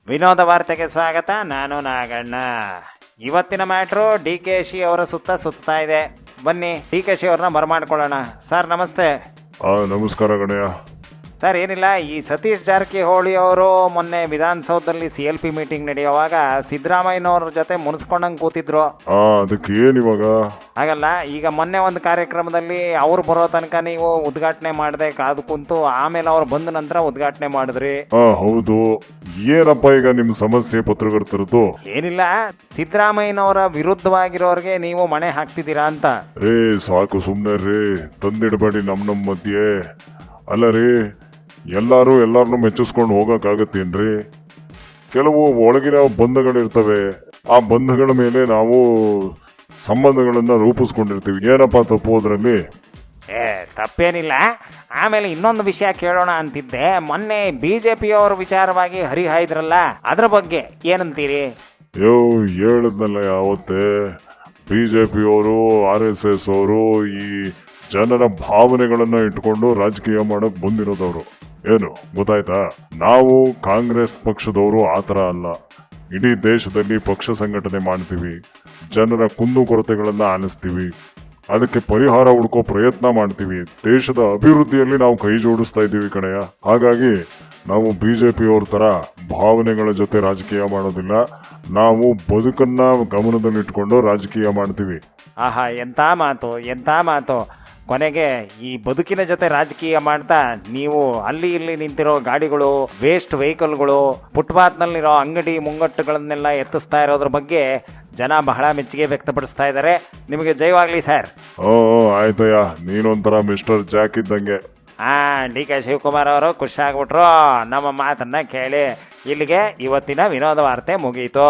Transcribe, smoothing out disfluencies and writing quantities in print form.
ವಿನೋದ ವಾರ್ತೆಗೆ ಸ್ವಾಗತ. ನಾನು ನಾಗಣ್ಣ. ಇವತ್ತಿನ ಮ್ಯಾಟ್ರು DKಶಿ ಅವರ ಸುತ್ತಾ ಇದೆ. ಬನ್ನಿ DKಶಿ ಅವ್ರನ್ನ ಬರಮಾಡ್ಕೊಳ್ಳೋಣ. ಸರ್ ನಮಸ್ತೆ. ನಮಸ್ಕಾರ ಗಣಯ್ಯ. ಸರ್ ಏನಿಲ್ಲ, ಈ ಸತೀಶ್ ಜಾರಕಿಹೊಳಿ ಅವರು ಮೊನ್ನೆ ವಿಧಾನಸೌಧದಲ್ಲಿ CLP ಮೀಟಿಂಗ್ ನಡೆಯುವಾಗ ಸಿದ್ದರಾಮಯ್ಯನವ್ರ ಜೊತೆ ಮುನ್ಸ್ಕೊಂಡಂಗೆ ಕೂತಿದ್ರು. ಅದಕ್ಕೆ ಏನಿವಾಗ? ಹಾಗಲ್ಲ, ಈಗ ಮೊನ್ನೆ ಒಂದು ಕಾರ್ಯಕ್ರಮದಲ್ಲಿ ಅವ್ರು ಬರೋ ತನಕ ನೀವು ಉದ್ಘಾಟನೆ ಮಾಡದೆ ಕಾದು ಕುಂತು ಆಮೇಲೆ ಅವ್ರು ಬಂದ ನಂತರ ಉದ್ಘಾಟನೆ ಮಾಡಿದ್ರಿ. ಹೌದು. ಏನಪ್ಪ ಈಗ ನಿಮ್ ಸಮಸ್ಯೆ ಪತ್ರಕರ್ತರದ್ದು? ಏನಿಲ್ಲ, ಸಿದ್ದರಾಮಯ್ಯನವರ ವಿರುದ್ಧವಾಗಿರೋರ್ಗೆ ನೀವು ಮಣೆ ಹಾಕ್ತಿದ್ದೀರಾ ಅಂತ. ಸಾಕು ಸುಮ್ನೆ ರೀ, ತಂದಿಡಬೇಡಿ ನಮ್ ಮಧ್ಯೆ. ಅಲ್ಲ ರೀ, ಎಲ್ಲಾರನ್ನು ಮೆಚ್ಚಿಸ್ಕೊಂಡು ಹೋಗಕ್ಕಾಗತ್ತೇನ್ರಿ? ಕೆಲವು ಒಳಗಿನ ಬಂಧಗಳಿರ್ತವೆ. ಆ ಬಂಧಗಳ ಮೇಲೆ ನಾವು ಸಂಬಂಧಗಳನ್ನ ರೂಪಿಸ್ಕೊಂಡಿರ್ತೀವಿ. ಏನಪ್ಪಾ ತಪ್ಪು ಅದ್ರಲ್ಲಿ? ತಪ್ಪೇನಿಲ್ಲ. ಆಮೇಲೆ ಇನ್ನೊಂದು ವಿಷಯ ಕೇಳೋಣ ಅಂತಿದ್ದೆ. ಮೊನ್ನೆ BJP ಅವ್ರ ವಿಚಾರವಾಗಿ ಹರಿಹಾಯ್ದ್ರಲ್ಲ, ಅದ್ರ ಬಗ್ಗೆ ಏನಂತೀರಿ? ಹೇಳಿದ್ನಲ್ಲ ಯಾವತ್ತೇ, BJP ಅವರು RSS ಅವರು ಈ ಜನರ ಭಾವನೆಗಳನ್ನ ಇಟ್ಕೊಂಡು ರಾಜಕೀಯ ಮಾಡಕ್ ಬಂದಿರೋದವ್ರು. ಏನು ಗೊತ್ತಾಯ್ತಾ? ನಾವು ಕಾಂಗ್ರೆಸ್ ಪಕ್ಷದವರು ಆತರ ಅಲ್ಲ. ಇಡೀ ದೇಶದಲ್ಲಿ ಪಕ್ಷ ಸಂಘಟನೆ ಮಾಡ್ತೀವಿ, ಜನರ ಕುಂದುಕೊರತೆಗಳನ್ನ ಆಲಿಸ್ತೀವಿ, ಅದಕ್ಕೆ ಪರಿಹಾರ ಹುಡ್ಕೋ ಪ್ರಯತ್ನ ಮಾಡ್ತೀವಿ. ದೇಶದ ಅಭಿವೃದ್ಧಿಯಲ್ಲಿ ನಾವು ಕೈ ಜೋಡಿಸ್ತಾ ಇದ್ದೀವಿ ಕಣಯ್ಯ. ಹಾಗಾಗಿ ನಾವು BJP ಅವ್ರ ತರ ಭಾವನೆಗಳ ಜೊತೆ ರಾಜಕೀಯ ಮಾಡೋದಿಲ್ಲ. ನಾವು ಬದುಕನ್ನ ಗಮನದಲ್ಲಿಟ್ಕೊಂಡು ರಾಜಕೀಯ ಮಾಡ್ತೀವಿ. ಆಹಾ, ಎಂಥ ಮಾತು. ಕೊನೆಗೆ ಈ ಬದುಕಿನ ಜೊತೆ ರಾಜಕೀಯ ಮಾಡ್ತಾ ನೀವು ಅಲ್ಲಿ ಇಲ್ಲಿ ನಿಂತಿರೋ ಗಾಡಿಗಳು, ವೇಸ್ಟ್ ವೆಹಿಕಲ್ಗಳು, ಫುಟ್ಪಾತ್ನಲ್ಲಿರೋ ಅಂಗಡಿ ಮುಂಗಟ್ಟುಗಳನ್ನೆಲ್ಲ ಎತ್ತಿಸ್ತಾ ಇರೋದ್ರ ಬಗ್ಗೆ ಜನ ಬಹಳ ಮೆಚ್ಚುಗೆ ವ್ಯಕ್ತಪಡಿಸ್ತಾ ಇದ್ದಾರೆ. ನಿಮಗೆ ಜಯವಾಗ್ಲಿ ಸರ್. ಆಯ್ತಯ್ಯ, ನೀನೊಂಥರ ಮಿಸ್ಟರ್ ಜಾಕ್ ಇದ್ದಂಗೆ. DK ಶಿವಕುಮಾರ್ ಅವರು ಖುಷಿ ಆಗ್ಬಿಟ್ರು ನಮ್ಮ ಮಾತನ್ನ ಕೇಳಿ. ಇಲ್ಲಿಗೆ ಇವತ್ತಿನ ವಿನೋದ ವಾರ್ತೆ ಮುಗೀತು.